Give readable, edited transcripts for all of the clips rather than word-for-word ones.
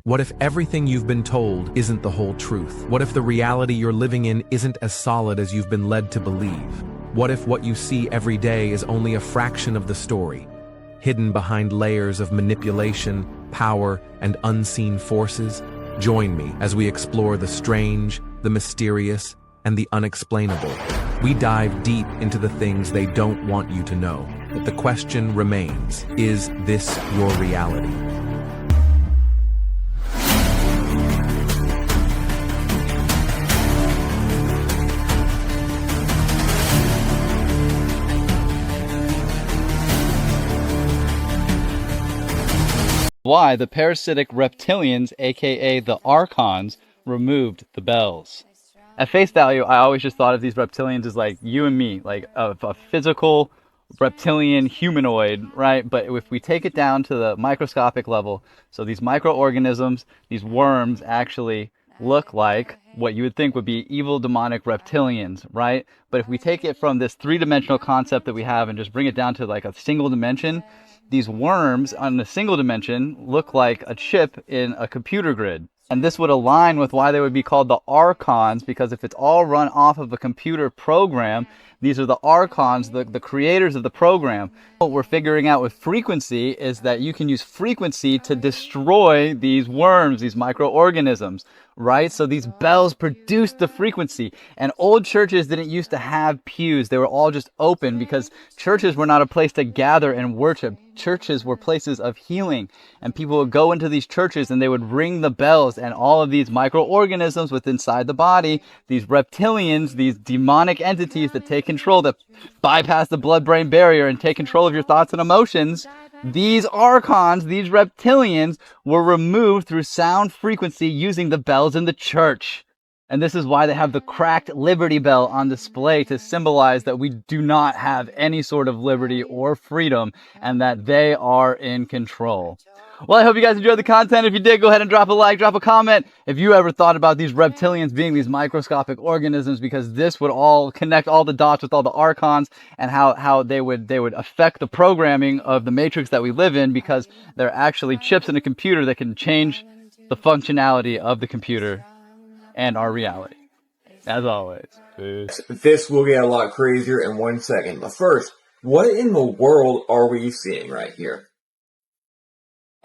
What if everything you've been told isn't the whole truth? What if the reality you're living in isn't as solid as you've been led to believe? What if what you see every day is only a fraction of the story, hidden behind layers of manipulation, power, and unseen forces? Join me as we explore the strange, the mysterious, and the unexplainable. We dive deep into the things they don't want you to know. But the question remains, is this your reality? Why the parasitic reptilians, aka the archons, removed the bells. At face value, I always just thought of these reptilians as like you and me, like a physical reptilian humanoid, right? But if we take it down to the microscopic level, so these microorganisms, these worms actually look like what you would think would be evil demonic reptilians, right? But if we take it from this three-dimensional concept that we have and just bring it down to like a single dimension, these worms on a single dimension look like a chip in a computer grid. And this would align with why they would be called the archons, because if it's all run off of a computer program, these are the archons, the creators of the program. What we're figuring out with frequency is that you can use frequency to destroy these worms, these microorganisms, right? So these bells produce the frequency. And old churches didn't used to have pews. They were all just open because churches were not a place to gather and worship. Churches were places of healing. And people would go into these churches and they would ring the bells, and all of these microorganisms within inside the body, these reptilians, these demonic entities that take control, that bypass the blood-brain barrier and take control of your thoughts and emotions, these archons, these reptilians, were removed through sound frequency using the bells in the church. And this is why they have the cracked Liberty Bell on display, to symbolize that we do not have any sort of liberty or freedom and that they are in control. Well, I hope you guys enjoyed the content. If you did, go ahead and drop a like, drop a comment. If you ever thought about these reptilians being these microscopic organisms, because this would all connect all the dots with all the archons and how they would affect the programming of the matrix that we live in, because they're actually chips in a computer that can change the functionality of the computer and our reality. As always, peace. This will get a lot crazier in 1 second. But first, what in the world are we seeing right here?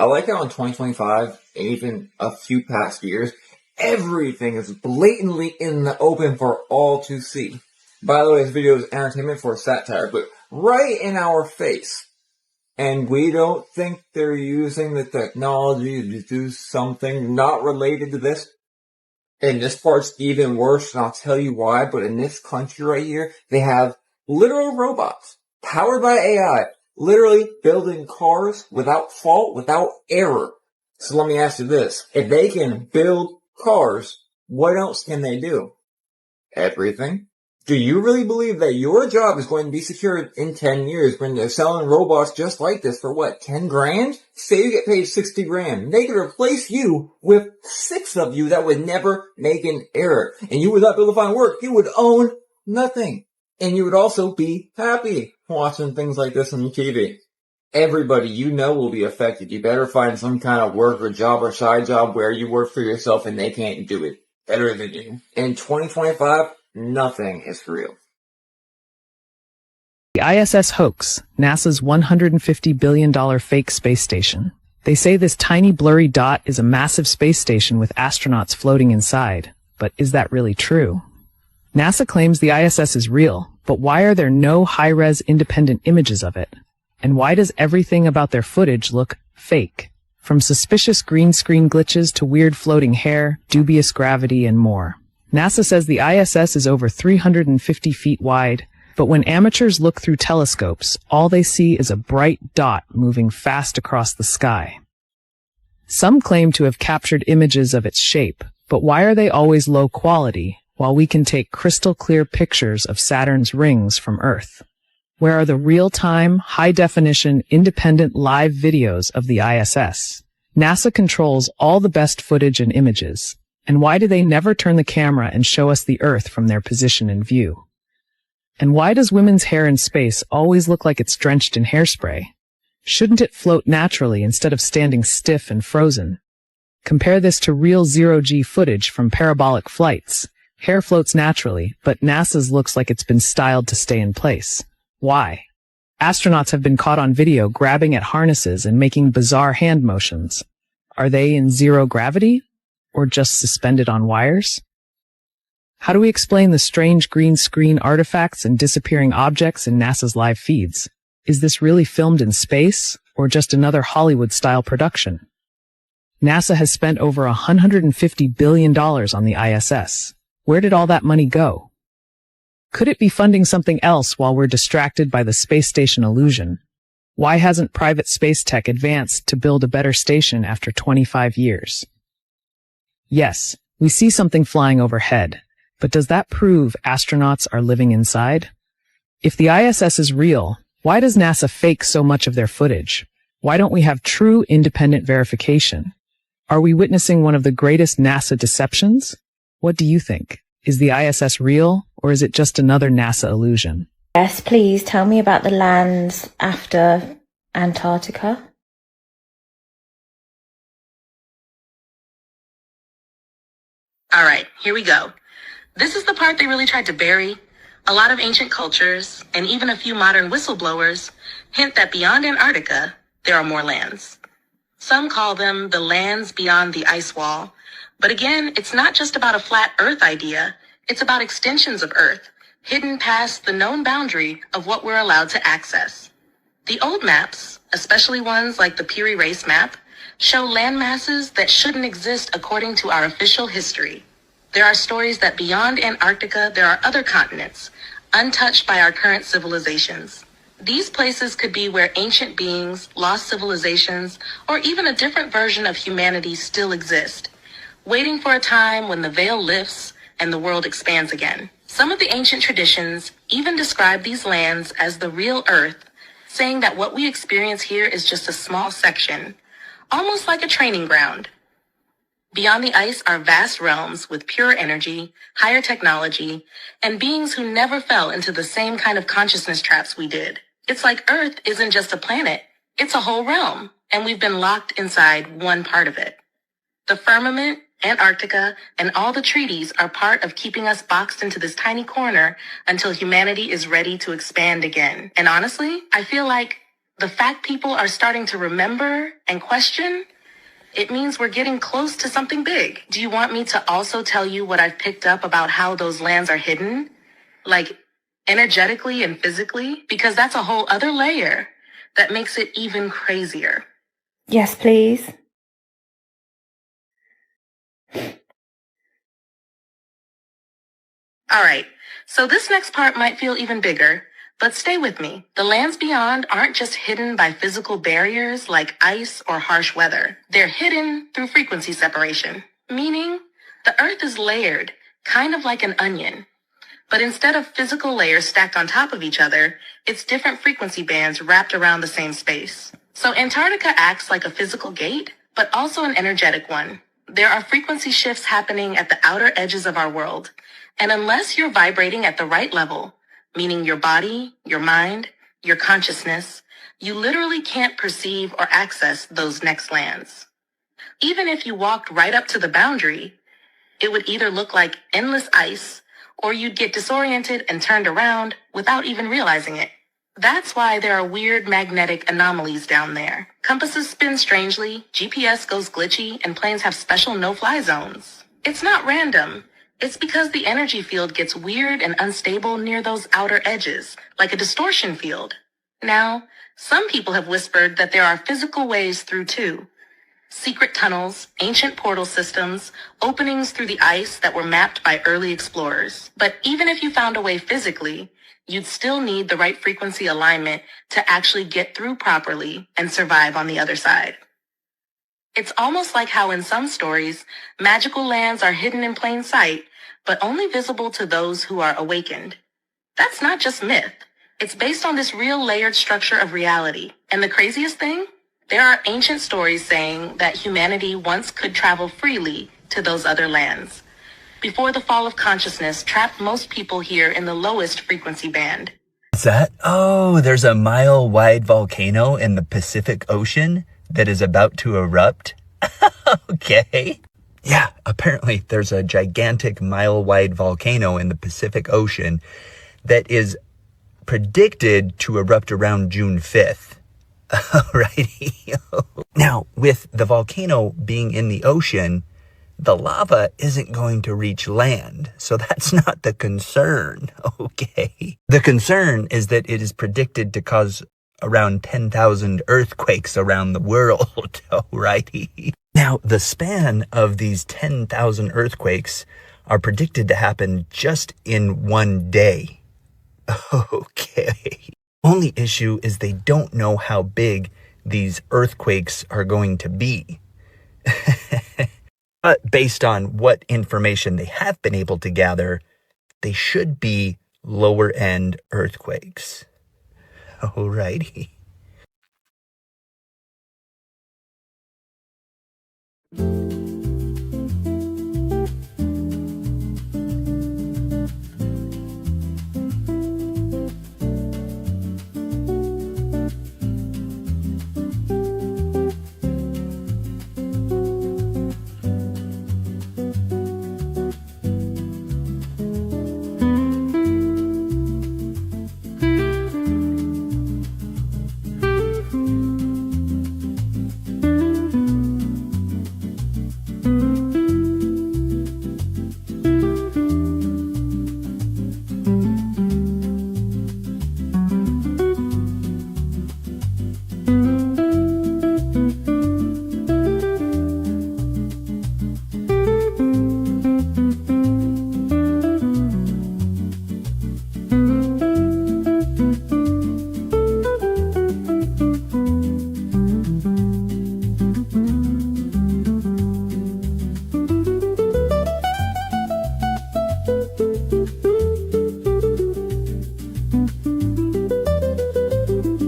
I like how in 2025, and even a few past years, everything is blatantly in the open for all to see. By the way, this video is entertainment for satire, but right in our face. And we don't think they're using the technology to do something not related to this. And this part's even worse, and I'll tell you why, but in this country right here, they have literal robots, powered by AI, literally building cars without fault, without error. So let me ask you this. If they can build cars, what else can they do? Everything. Do you really believe that your job is going to be secured in 10 years when they're selling robots just like this for what, 10 grand? Say you get paid 60 grand. They could replace you with 6 of you that would never make an error. And you would not be able to find work. You would own nothing. And you would also be happy watching things like this on your TV. Everybody you know will be affected. You better find some kind of work or job or side job where you work for yourself and they can't do it better than you. In 2025, nothing is real. The ISS hoax, NASA's $150 billion fake space station. They say this tiny blurry dot is a massive space station with astronauts floating inside. But is that really true? NASA claims the ISS is real, but why are there no high-res independent images of it? And why does everything about their footage look fake? From suspicious green screen glitches to weird floating hair, dubious gravity, and more. NASA says the ISS is over 350 feet wide, but when amateurs look through telescopes, all they see is a bright dot moving fast across the sky. Some claim to have captured images of its shape, but why are they always low quality, while we can take crystal clear pictures of Saturn's rings from Earth? Where are the real-time, high-definition, independent live videos of the ISS? NASA controls all the best footage and images. And why do they never turn the camera and show us the Earth from their position in view? And why does women's hair in space always look like it's drenched in hairspray? Shouldn't it float naturally instead of standing stiff and frozen? Compare this to real zero-G footage from parabolic flights. Hair floats naturally, but NASA's looks like it's been styled to stay in place. Why? Astronauts have been caught on video grabbing at harnesses and making bizarre hand motions. Are they in zero gravity? Or just suspended on wires? How do we explain the strange green screen artifacts and disappearing objects in NASA's live feeds? Is this really filmed in space, or just another Hollywood-style production? NASA has spent over $150 billion on the ISS. Where did all that money go? Could it be funding something else while we're distracted by the space station illusion? Why hasn't private space tech advanced to build a better station after 25 years? Yes, we see something flying overhead, but does that prove astronauts are living inside? If the ISS is real, why does NASA fake so much of their footage? Why don't we have true independent verification? Are we witnessing one of the greatest NASA deceptions? What do you think? Is the ISS real, or is it just another NASA illusion? Yes, please tell me about the lands after Antarctica. All right, here we go. This is the part they really tried to bury. A lot of ancient cultures, and even a few modern whistleblowers, hint that beyond Antarctica, there are more lands. Some call them the lands beyond the ice wall. But again, it's not just about a flat Earth idea. It's about extensions of Earth, hidden past the known boundary of what we're allowed to access. The old maps, especially ones like the Piri Reis map, show land masses that shouldn't exist according to our official history. There are stories that beyond Antarctica, there are other continents, untouched by our current civilizations. These places could be where ancient beings, lost civilizations, or even a different version of humanity still exist, waiting for a time when the veil lifts and the world expands again. Some of the ancient traditions even describe these lands as the real Earth, saying that what we experience here is just a small section, almost like a training ground. Beyond the ice are vast realms with pure energy, higher technology, and beings who never fell into the same kind of consciousness traps we did. It's like Earth isn't just a planet, it's a whole realm, and we've been locked inside one part of it. The firmament, Antarctica, and all the treaties are part of keeping us boxed into this tiny corner until humanity is ready to expand again. And honestly, I feel like the fact people are starting to remember and question, it means we're getting close to something big. Do you want me to also tell you what I've picked up about how those lands are hidden? Like, energetically and physically? Because that's a whole other layer that makes it even crazier. Yes, please. All right, so this next part might feel even bigger, but stay with me. The lands beyond aren't just hidden by physical barriers like ice or harsh weather. They're hidden through frequency separation, meaning the Earth is layered, kind of like an onion. But instead of physical layers stacked on top of each other, it's different frequency bands wrapped around the same space. So Antarctica acts like a physical gate, but also an energetic one. There are frequency shifts happening at the outer edges of our world. And unless you're vibrating at the right level, meaning your body, your mind, your consciousness, you literally can't perceive or access those next lands. Even if you walked right up to the boundary, it would either look like endless ice, or you'd get disoriented and turned around without even realizing it. That's why there are weird magnetic anomalies down there. Compasses spin strangely, GPS goes glitchy, and planes have special no-fly zones. It's not random. It's because the energy field gets weird and unstable near those outer edges, like a distortion field. Now, some people have whispered that there are physical ways through too. Secret tunnels, ancient portal systems, openings through the ice that were mapped by early explorers. But even if you found a way physically, you'd still need the right frequency alignment to actually get through properly and survive on the other side. It's almost like how in some stories, magical lands are hidden in plain sight, but only visible to those who are awakened. That's not just myth. It's based on this real layered structure of reality. And the craziest thing? There are ancient stories saying that humanity once could travel freely to those other lands, before the fall of consciousness trapped most people here in the lowest frequency band. What's that? Oh, there's a mile-wide volcano in the Pacific Ocean that is about to erupt. Okay. Yeah, apparently there's a gigantic mile-wide volcano in the Pacific Ocean that is predicted to erupt around June 5th. Alrighty. Now, with the volcano being in the ocean, the lava isn't going to reach land. So that's not the concern, okay? The concern is that it is predicted to cause around 10,000 earthquakes around the world, alrighty? Now, the span of these 10,000 earthquakes are predicted to happen just in one day. Okay. Only issue is they don't know how big these earthquakes are going to be. But based on what information they have been able to gather, they should be lower end earthquakes. Alrighty.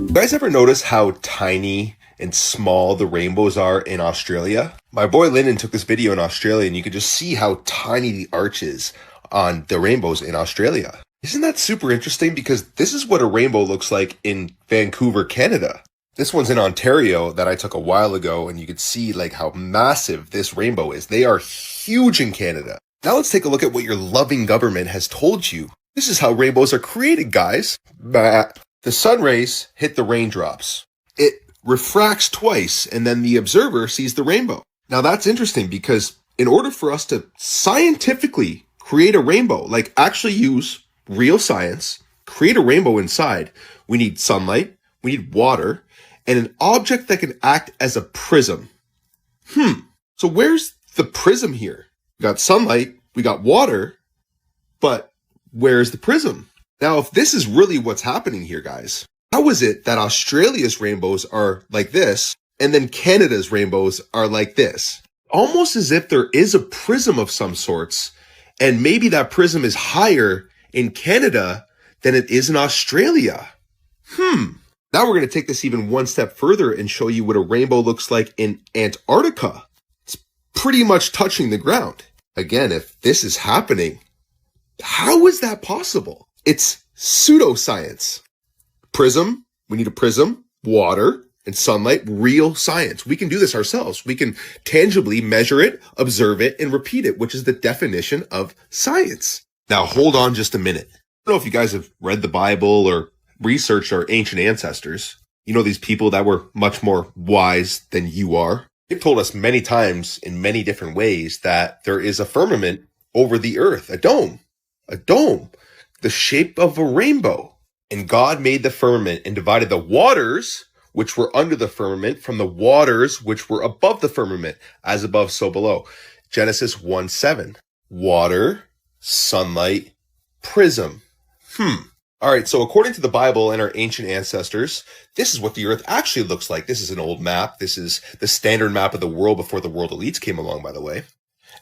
You guys ever notice how tiny and small the rainbows are in Australia? My boy Lyndon took this video in Australia and you could just see how tiny the arch is on the rainbows in Australia. Isn't that super interesting? Because this is what a rainbow looks like in Vancouver, Canada. This one's in Ontario that I took a while ago and you could see like how massive this rainbow is. They are huge in Canada. Now let's take a look at what your loving government has told you. This is how rainbows are created, guys. The sun rays hit the raindrops. It refracts twice, and then the observer sees the rainbow. Now that's interesting because in order for us to scientifically create a rainbow, like actually use real science, create a rainbow inside, we need sunlight, we need water, and an object that can act as a prism. So where's the prism here? We got sunlight, we got water, but where's the prism? Now, if this is really what's happening here, guys, how is it that Australia's rainbows are like this, and then Canada's rainbows are like this? Almost as if there is a prism of some sorts, and maybe that prism is higher in Canada than it is in Australia. Now we're going to take this even one step further and show you what a rainbow looks like in Antarctica. It's pretty much touching the ground. Again, if this is happening, how is that possible? It's pseudoscience. Prism, we need a prism, water, and sunlight, real science. We can do this ourselves. We can tangibly measure it, observe it, and repeat it, which is the definition of science. Now, hold on just a minute. I don't know if you guys have read the Bible or researched our ancient ancestors. You know, these people that were much more wise than you are. They've told us many times in many different ways that there is a firmament over the earth, a dome, the shape of a rainbow. And God made the firmament and divided the waters which were under the firmament from the waters which were above the firmament, as above, so below. Genesis 1:7. Water, sunlight, prism. All right, so according to the Bible and our ancient ancestors, this is what the earth actually looks like. This is an old map. This is the standard map of the world before the world elites came along, by the way.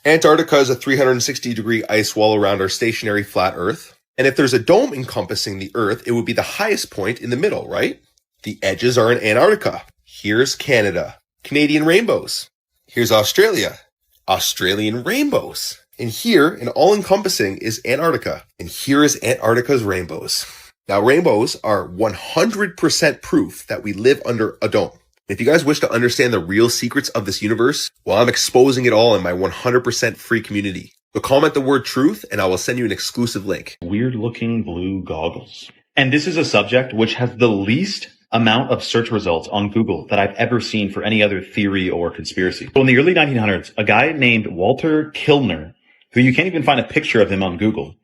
Antarctica is a 360-degree ice wall around our stationary flat earth. And if there's a dome encompassing the earth, it would be the highest point in the middle, right? The edges are in Antarctica. Here's Canada. Canadian rainbows. Here's Australia. Australian rainbows. And here, and all-encompassing, is Antarctica. And here is Antarctica's rainbows. Now, rainbows are 100% proof that we live under a dome. If you guys wish to understand the real secrets of this universe, Well, I'm exposing it all in my 100% free community. So comment the word truth and I will send you an exclusive link. Weird looking blue goggles. And this is a subject which has the least amount of search results on Google that I've ever seen for any other theory or conspiracy. So in the early 1900s, a guy named Walter Kilner, who you can't even find a picture of him on Google,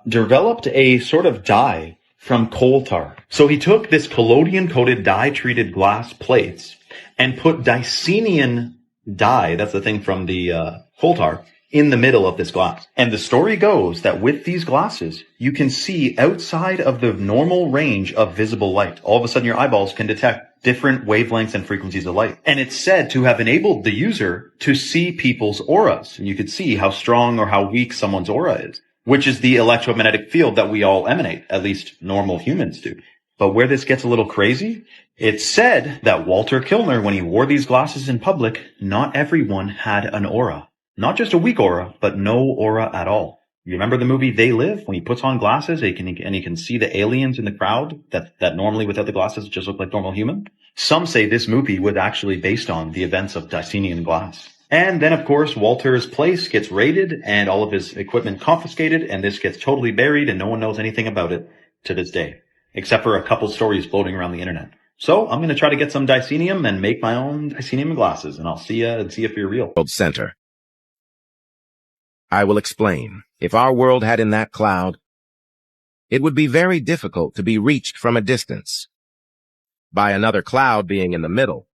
developed a sort of dye from coal tar. So he took this collodion-coated dye-treated glass plates and put Dicenian dye, that's the thing from the coal tar, in the middle of this glass. And the story goes that with these glasses, you can see outside of the normal range of visible light. All of a sudden, your eyeballs can detect different wavelengths and frequencies of light. And it's said to have enabled the user to see people's auras. And you could see how strong or how weak someone's aura is, which is the electromagnetic field that we all emanate, at least normal humans do. But where this gets a little crazy, it's said that Walter Kilner, when he wore these glasses in public, not everyone had an aura. Not just a weak aura, but no aura at all. You remember the movie They Live? When he puts on glasses, he can see the aliens in the crowd that normally without the glasses just look like normal human. Some say this movie was actually based on the events of Dicenian glass. And then, of course, Walter's place gets raided and all of his equipment confiscated, and this gets totally buried and no one knows anything about it to this day, except for a couple stories floating around the internet. So I'm going to try to get some Dicenium and make my own Dicenium glasses, and I'll see you and see if you're real. Center. I will explain. If our world had in that cloud, it would be very difficult to be reached from a distance. By another cloud being in the middle,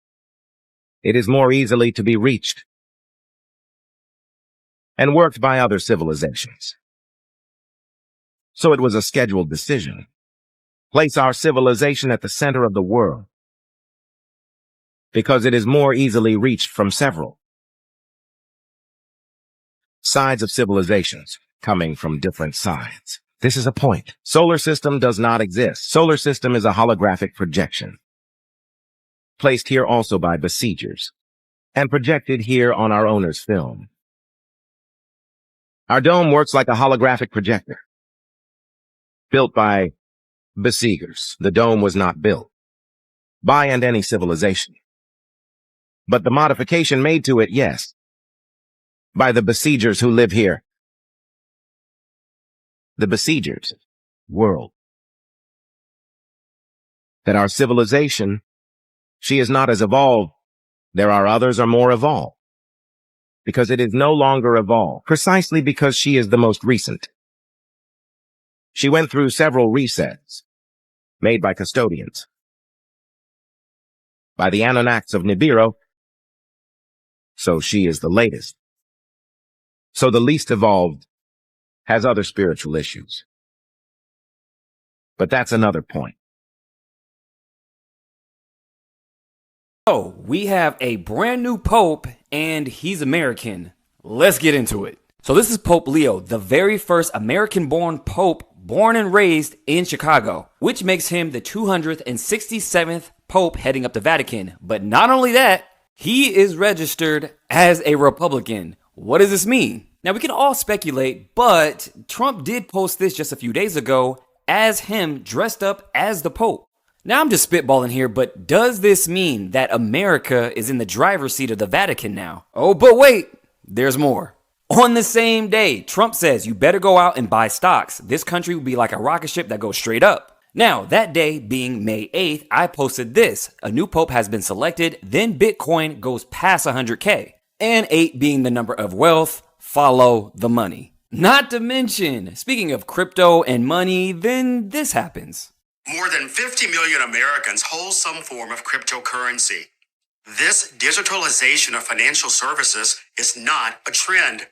it is more easily to be reached and worked by other civilizations. So it was a scheduled decision. Place our civilization at the center of the world, because it is more easily reached from several sides of civilizations coming from different sides. This is a point. Solar system does not exist. Solar system is a holographic projection, placed here also by besiegers, and projected here on our owner's film. Our dome works like a holographic projector, built by besiegers. The dome was not built by and any civilization, but the modification made to it, yes, by the besiegers who live here. The besiegers world. That our civilization, she is not as evolved. There are others are more evolved, because it is no longer evolved, precisely because she is the most recent. She went through several resets made by custodians, by the Anunnaks of Nibiru, so she is the latest. So the least evolved has other spiritual issues. But that's another point. So, we have a brand new Pope, and he's American. Let's get into it. So this is Pope Leo, the very first American-born Pope born and raised in Chicago, which makes him the 267th Pope heading up the Vatican. But not only that, he is registered as a Republican. What does this mean? Now, we can all speculate, but Trump did post this just a few days ago as him dressed up as the Pope. Now, I'm just spitballing here, but does this mean that America is in the driver's seat of the Vatican now? Oh, but wait, there's more. On the same day, Trump says you better go out and buy stocks. This country will be like a rocket ship that goes straight up. Now, that day being May 8th, I posted this. A new Pope has been selected, then Bitcoin goes past 100K. And 8 being the number of wealth, follow the money. Not to mention, speaking of crypto and money, then this happens. More than 50 million Americans hold some form of cryptocurrency. This digitalization of financial services is not a trend.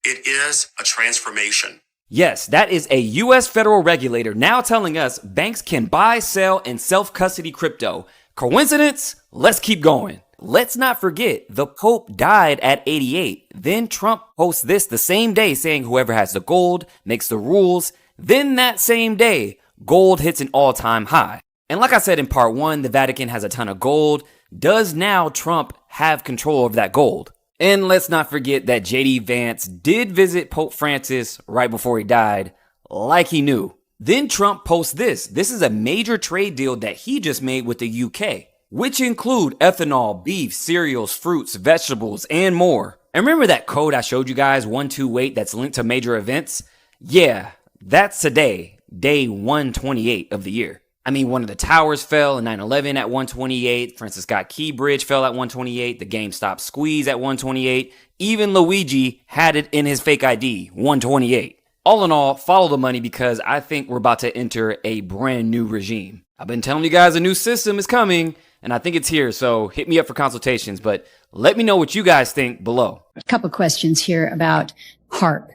It is a transformation. Yes, that is a U.S. federal regulator now telling us banks can buy, sell, and self-custody crypto. Coincidence? Let's keep going. Let's not forget, the Pope died at 88. Then Trump posts this the same day saying whoever has the gold makes the rules. Then that same day, gold hits an all-time high. And like I said in part 1, the Vatican has a ton of gold. Does now Trump have control of that gold? And let's not forget that J.D. Vance did visit Pope Francis right before he died, like he knew. Then Trump posts this. This is a major trade deal that he just made with the UK. which include ethanol, beef, cereals, fruits, vegetables, and more. And remember that code I showed you guys, 128, that's linked to major events? Yeah, that's today, day 128 of the year. I mean, one of the towers fell in 9/11 at 128. Francis Scott Key Bridge fell at 128. The GameStop squeeze at 128. Even Luigi had it in his fake ID, 128. All in all, follow the money because I think we're about to enter a brand new regime. I've been telling you guys a new system is coming, and I think it's here, so hit me up for consultations, but let me know what you guys think below. A couple questions here about HAARP,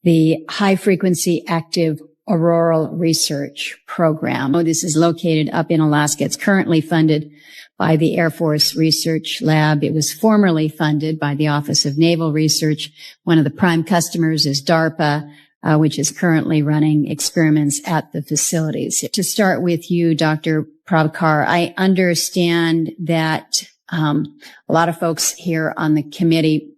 the High Frequency Active Auroral Research Program. This is located up in Alaska. It's currently funded by the Air Force Research Lab. It was formerly funded by the Office of Naval Research. One of the prime customers is DARPA, which is currently running experiments at the facilities. To start with you, Dr. Prabhakar, I understand that a lot of folks here on the committee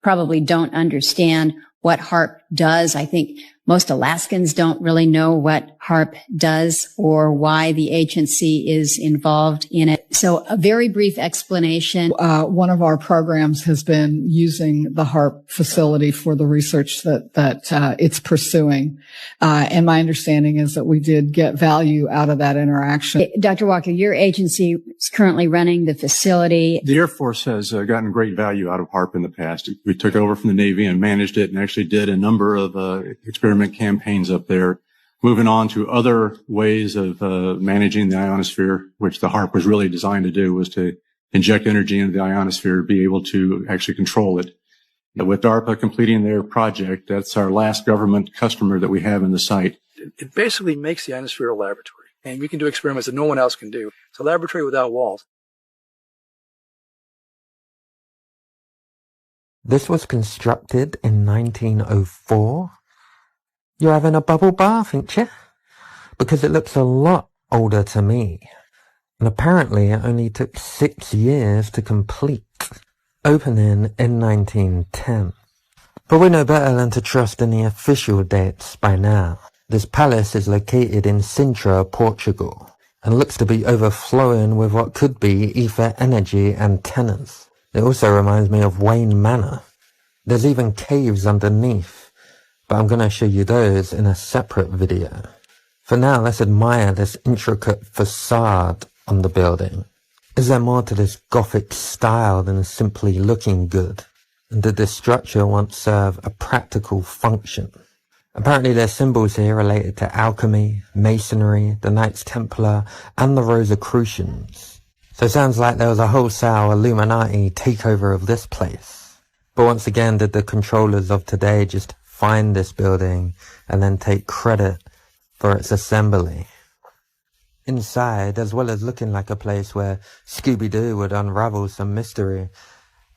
probably don't understand what HAARP does. I think most Alaskans don't really know what HAARP does or why the agency is involved in it. So a very brief explanation. One of our programs has been using the HAARP facility for the research that it's pursuing. And my understanding is that we did get value out of that interaction. Dr. Walker, your agency is currently running the facility. The Air Force has gotten great value out of HAARP in the past. We took over from the Navy and managed it and actually did a number of experiment campaigns up there, moving on to other ways of managing the ionosphere, which the HAARP was really designed to do, was to inject energy into the ionosphere, be able to actually control it. With DARPA completing their project, that's our last government customer that we have in the site. It basically makes the ionosphere a laboratory, and we can do experiments that no one else can do. It's a laboratory without walls. This was constructed in 1904. You're having a bubble bath, ain't you? Because it looks a lot older to me. And apparently it only took 6 years to complete, opening in 1910. But we know better than to trust in the official dates by now. This palace is located in Sintra, Portugal, and looks to be overflowing with what could be ether energy antennas. It also reminds me of Wayne Manor. There's even caves underneath, but I'm going to show you those in a separate video. For now, let's admire this intricate facade on the building. Is there more to this Gothic style than simply looking good? And did this structure once serve a practical function? Apparently there's symbols here related to alchemy, masonry, the Knights Templar, and the Rosicrucians. So it sounds like there was a wholesale Illuminati takeover of this place. But once again, did the controllers of today just find this building and then take credit for its assembly? Inside, as well as looking like a place where Scooby-Doo would unravel some mystery,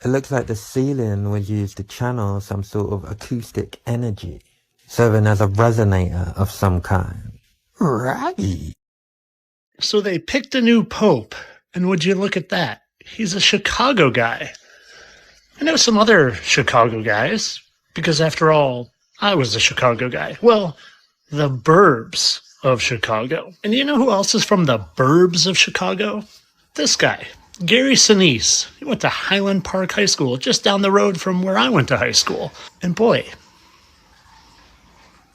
it looks like the ceiling was used to channel some sort of acoustic energy, serving as a resonator of some kind. Right. So they picked a new pope, and would you look at that? He's a Chicago guy. I know some other Chicago guys, because after all, I was a Chicago guy. Well, the burbs of Chicago. And you know who else is from the burbs of Chicago? This guy, Gary Sinise. He went to Highland Park High School, just down the road from where I went to high school. And boy,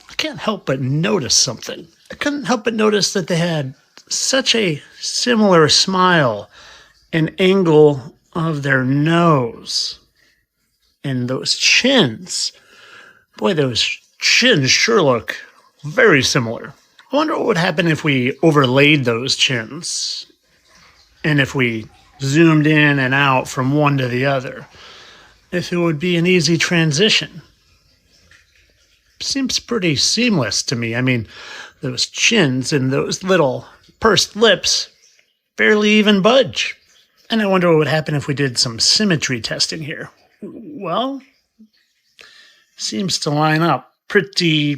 I can't help but notice something. I couldn't help but notice that they had such a similar smile and angle of their nose. And those chins, boy, those chins sure look very similar. I wonder what would happen if we overlaid those chins and if we zoomed in and out from one to the other, if it would be an easy transition. Seems pretty seamless to me. I mean, those chins and those little pursed lips barely even budge. And I wonder what would happen if we did some symmetry testing here. Well, seems to line up pretty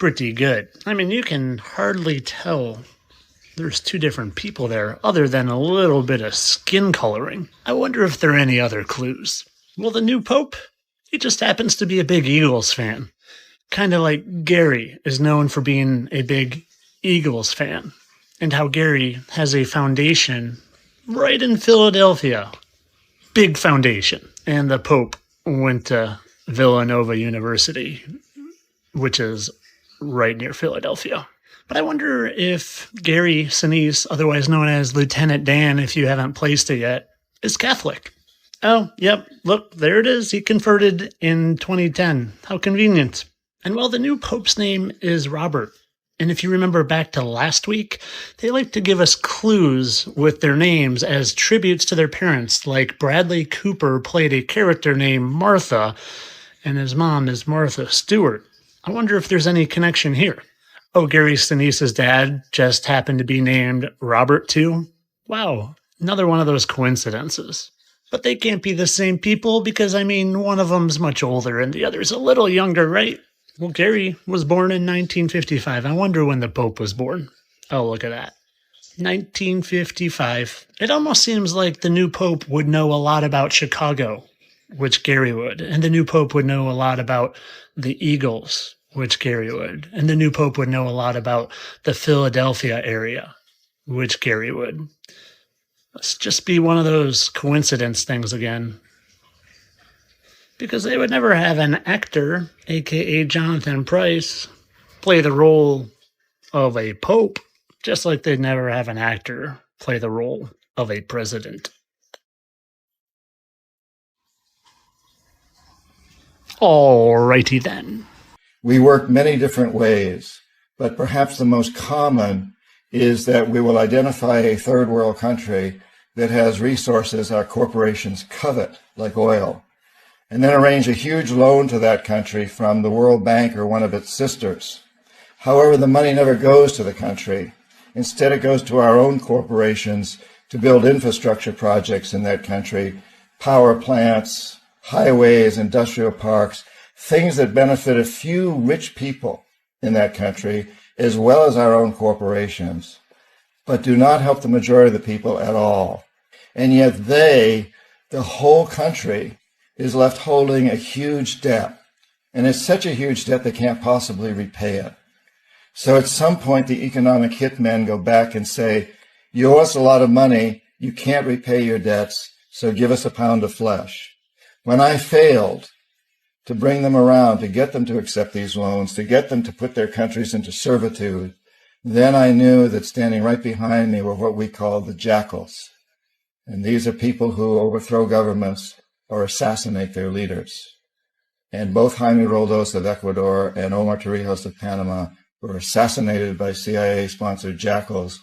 good. I mean, you can hardly tell there's two different people there other than a little bit of skin coloring. I wonder if there are any other clues. Well, the new pope, he just happens to be a big Eagles fan. Kind of like Gary is known for being a big Eagles fan. and how Gary has a foundation right in Philadelphia. Big foundation. And the Pope went to Villanova University, which is right near Philadelphia. But I wonder if Gary Sinise, otherwise known as Lieutenant Dan, if you haven't placed it yet, is Catholic. Oh, yep, look, there it is. He converted in 2010. How convenient. And well, the new Pope's name is Robert. And if you remember back to last week, they like to give us clues with their names as tributes to their parents, like Bradley Cooper played a character named Martha, and his mom is Martha Stewart. I wonder if there's any connection here. Oh, Gary Sinise's dad just happened to be named Robert too? Wow, another one of those coincidences. But they can't be the same people because, I mean, one of them's much older and the other's a little younger, right? Well, Gary was born in 1955. I wonder when the Pope was born. Oh, look at that. 1955. It almost seems like the new Pope would know a lot about Chicago, which Gary would. And the new Pope would know a lot about the Eagles, which Gary would. And the new Pope would know a lot about the Philadelphia area, which Gary would. Let's just be one of those coincidence things again. Because they would never have an actor, a.k.a. Jonathan Pryce, play the role of a pope, just like they'd never have an actor play the role of a president. Alrighty then. We work many different ways, but perhaps the most common is that we will identify a third world country that has resources our corporations covet, like oil, and then arrange a huge loan to that country from the World Bank or one of its sisters. However, the money never goes to the country. Instead, it goes to our own corporations to build infrastructure projects in that country, power plants, highways, industrial parks, things that benefit a few rich people in that country, as well as our own corporations, but do not help the majority of the people at all. And yet the whole country, is left holding a huge debt. And it's such a huge debt they can't possibly repay it. So at some point, the economic hitmen go back and say, you owe us a lot of money, you can't repay your debts, so give us a pound of flesh. When I failed to bring them around, to get them to accept these loans, to get them to put their countries into servitude, then I knew that standing right behind me were what we call the jackals. And these are people who overthrow governments or assassinate their leaders. And both Jaime Roldos of Ecuador and Omar Torrijos of Panama were assassinated by CIA-sponsored jackals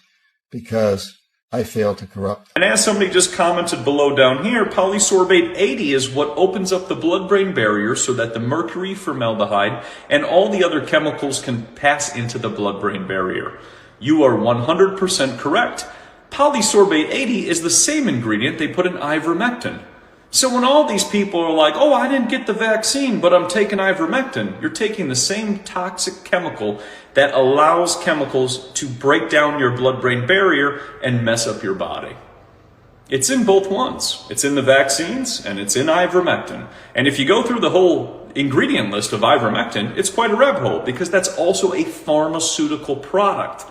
because I failed to corrupt. And as somebody just commented below down here, polysorbate 80 is what opens up the blood-brain barrier so that the mercury, formaldehyde, and all the other chemicals can pass into the blood-brain barrier. You are 100% correct. Polysorbate 80 is the same ingredient they put in ivermectin. So when all these people are like, oh, I didn't get the vaccine, but I'm taking ivermectin, you're taking the same toxic chemical that allows chemicals to break down your blood-brain barrier and mess up your body. It's in both ones. It's in the vaccines and it's in ivermectin. And if you go through the whole ingredient list of ivermectin, it's quite a rabbit hole because that's also a pharmaceutical product.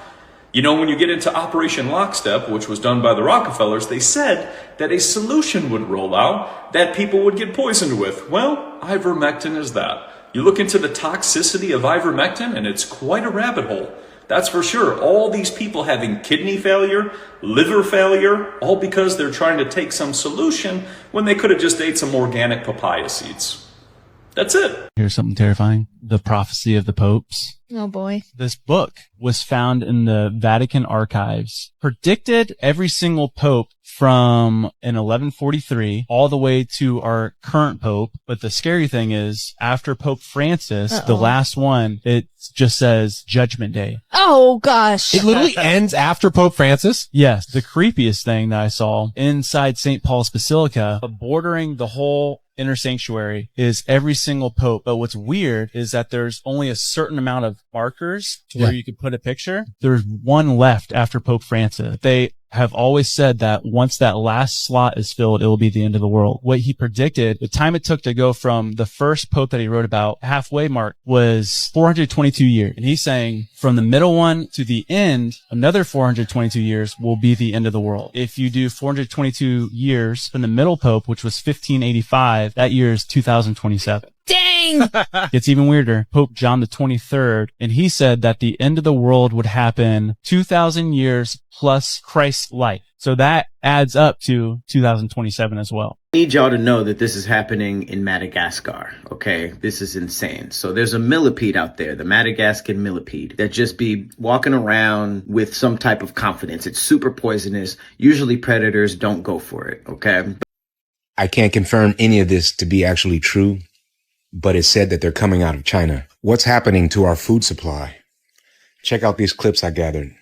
You know, when you get into Operation Lockstep, which was done by the Rockefellers, they said that a solution would roll out that people would get poisoned with. Well, ivermectin is that. You look into the toxicity of ivermectin, and it's quite a rabbit hole. That's for sure. All these people having kidney failure, liver failure, all because they're trying to take some solution when they could have just ate some organic papaya seeds. That's it. Here's something terrifying. The Prophecy of the Popes. Oh boy. This book was found in the Vatican archives, predicted every single pope from in 1143 all the way to our current pope. But the scary thing is, after Pope Francis, the last one, it just says Judgment Day. Oh gosh. It literally ends after Pope Francis? Yes. The creepiest thing that I saw inside St. Paul's Basilica, bordering the whole inner sanctuary, is every single pope. But what's weird is that there's only a certain amount of markers where you could put a picture. There's one left after Pope Francis. They have always said that once that last slot is filled, it will be the end of the world. What he predicted, the time it took to go from the first pope that he wrote about halfway mark was 422 years. And he's saying from the middle one to the end, another 422 years will be the end of the world. If you do 422 years from the middle pope, which was 1585, that year is 2027. Dang! It's even weirder. Pope John the 23rd, and he said that the end of the world would happen 2,000 years plus Christ's life. So that adds up to 2027 as well. I need y'all to know that this is happening in Madagascar, okay? This is insane. So there's a millipede out there, the Madagascar millipede, that just be walking around with some type of confidence. It's super poisonous. Usually predators don't go for it, okay? I can't confirm any of this to be actually true, but it's said that they're coming out of China. What's happening to our food supply? Check out these clips I gathered.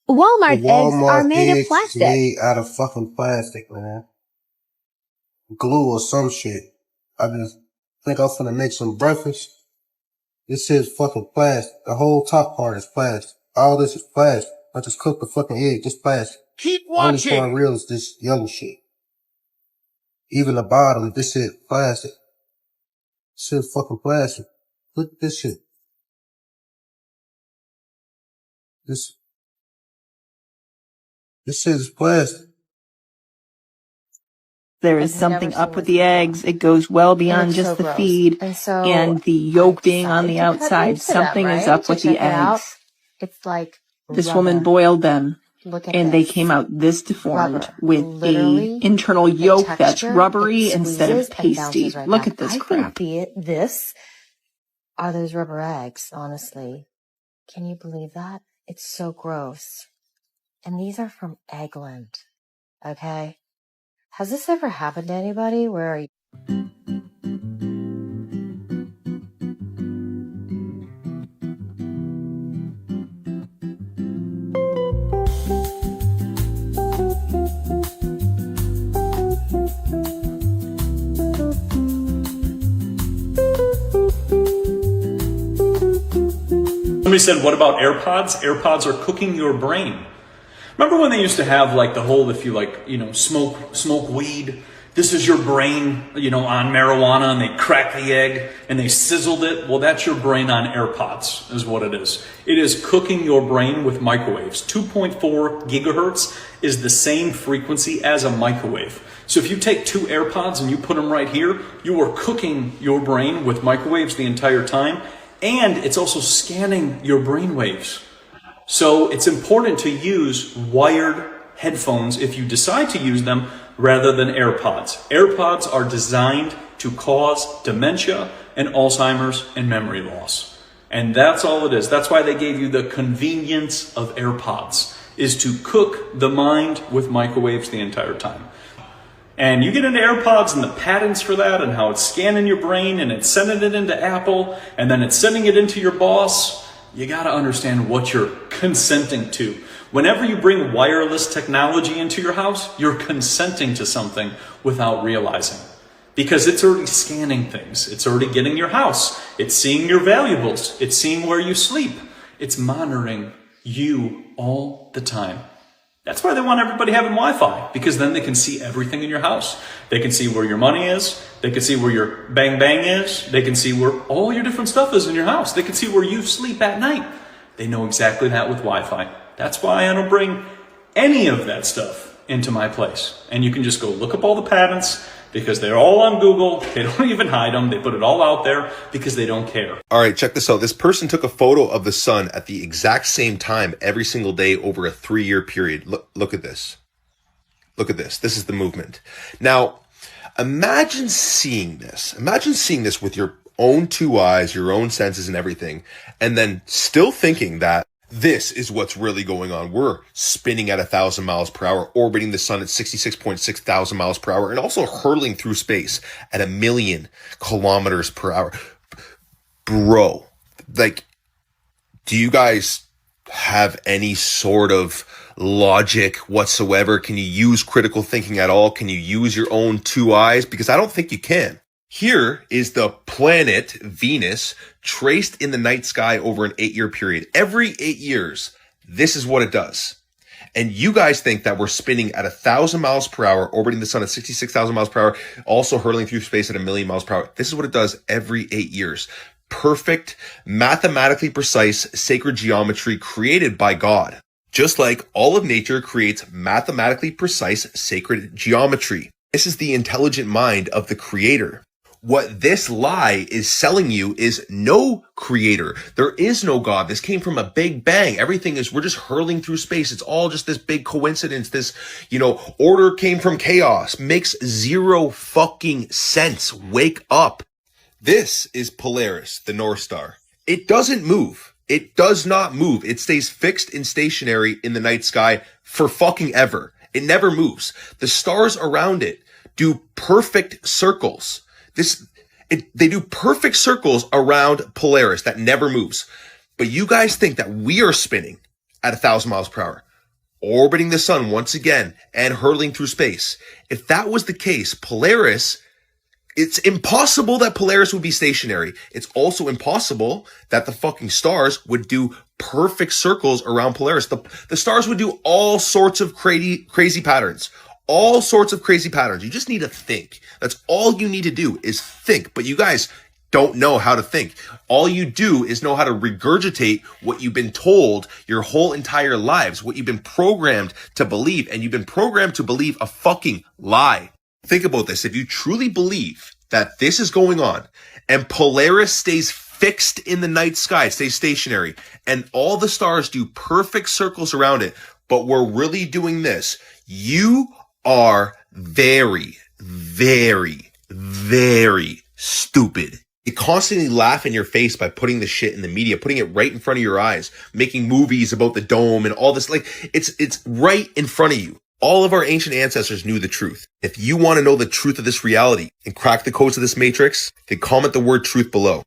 Walmart eggs are made of eggs plastic. Made out of fucking plastic, man. Glue or some shit. I just think I'm finna make some breakfast. This is fucking plastic. The whole top part is plastic. All this is plastic. I just cooked the fucking egg, just plastic. Keep Only watching. part real is this yellow shit. Even the bottom, this shit plastic. Shit fucking plastic. Look at this shit. This shit is plastic. There is something up with the eggs. It goes well beyond just the feed and the yolk being on the outside. Something is up with the eggs. It's like This woman boiled them Look at and this. they came out this deformed Rubber. with Literally, a internal the yolk that's texture, rubbery it instead of squeezes and pasty. bounces right Look back. at this I crap. think this are those rubber eggs, honestly. Can you believe that? It's so gross. And these are from Eggland. Okay? Has this ever happened to anybody where Somebody said, what about AirPods? AirPods are cooking your brain. Remember when they used to have like the whole, if you like, smoke weed, this is your brain, on marijuana, and they crack the egg and they sizzled it. Well, that's your brain on AirPods is what it is. It is cooking your brain with microwaves. 2.4 gigahertz is the same frequency as a microwave. So if you take two AirPods and you put them right here, you are cooking your brain with microwaves the entire time. And it's also scanning your brain waves. So it's important to use wired headphones if you decide to use them rather than AirPods. AirPods are designed to cause dementia and Alzheimer's and memory loss. And that's all it is. That's why they gave you the convenience of AirPods, is to cook the mind with microwaves the entire time. And you get into AirPods and the patents for that and how it's scanning your brain and it's sending it into Apple and then it's sending it into your boss. You got to understand what you're consenting to. Whenever you bring wireless technology into your house, you're consenting to something without realizing. Because it's already scanning things. It's already getting your house. It's seeing your valuables. It's seeing where you sleep. It's monitoring you all the time. That's why they want everybody having Wi-Fi, because then they can see everything in your house. They can see where your money is. They can see where your bang bang is. They can see where all your different stuff is in your house. They can see where you sleep at night. They know exactly that with Wi-Fi. That's why I don't bring any of that stuff into my place. And you can just go look up all the patents, because they're all on Google. They don't even hide them. They put it all out there because they don't care. All right, check this out. This person took a photo of the sun at the exact same time every single day over a 3-year period. Look at this. Look at this. This is the movement. Now, imagine seeing this. Imagine seeing this with your own 2 eyes, your own senses and everything, and then still thinking that this is what's really going on. We're spinning at 1,000 miles per hour, orbiting the sun at 66.6 thousand miles per hour, and also hurtling through space at 1,000,000 kilometers per hour. Bro, do you guys have any sort of logic whatsoever? Can you use critical thinking at all? Can you use your own 2 eyes? Because I don't think you can. Here is the planet Venus traced in the night sky over an 8-year period. Every 8 years, this is what it does. And you guys think that we're spinning at 1,000 miles per hour, orbiting the sun at 66,000 miles per hour, also hurtling through space at 1,000,000 miles per hour. This is what it does every 8 years. Perfect, mathematically precise, sacred geometry created by God. Just like all of nature creates mathematically precise, sacred geometry. This is the intelligent mind of the creator. What this lie is selling you is no creator. There is no God. This came from a big bang. Everything is, we're just hurling through space. It's all just this big coincidence. This, order came from chaos. Makes zero fucking sense. Wake up. This is Polaris, the North Star. It doesn't move. It does not move. It stays fixed and stationary in the night sky for fucking ever. It never moves. The stars around it do perfect circles. They do perfect circles around Polaris that never moves. But you guys think that we are spinning at 1,000 miles per hour, orbiting the sun once again and hurtling through space. If that was the case, it's impossible that Polaris would be stationary. It's also impossible that the fucking stars would do perfect circles around Polaris. The stars would do all sorts of crazy patterns. All sorts of crazy patterns. You just need to think. That's all you need to do is think. But you guys don't know how to think. All you do is know how to regurgitate what you've been told your whole entire lives, what you've been programmed to believe. And you've been programmed to believe a fucking lie. Think about this. If you truly believe that this is going on and Polaris stays fixed in the night sky, it stays stationary, and all the stars do perfect circles around it, but we're really doing this, you are very, very, very stupid. You constantly laugh in your face by putting the shit in the media, putting it right in front of your eyes, making movies about the dome and all this. It's right in front of you. All of our ancient ancestors knew the truth. If you want to know the truth of this reality and crack the codes of this matrix, then comment the word truth below.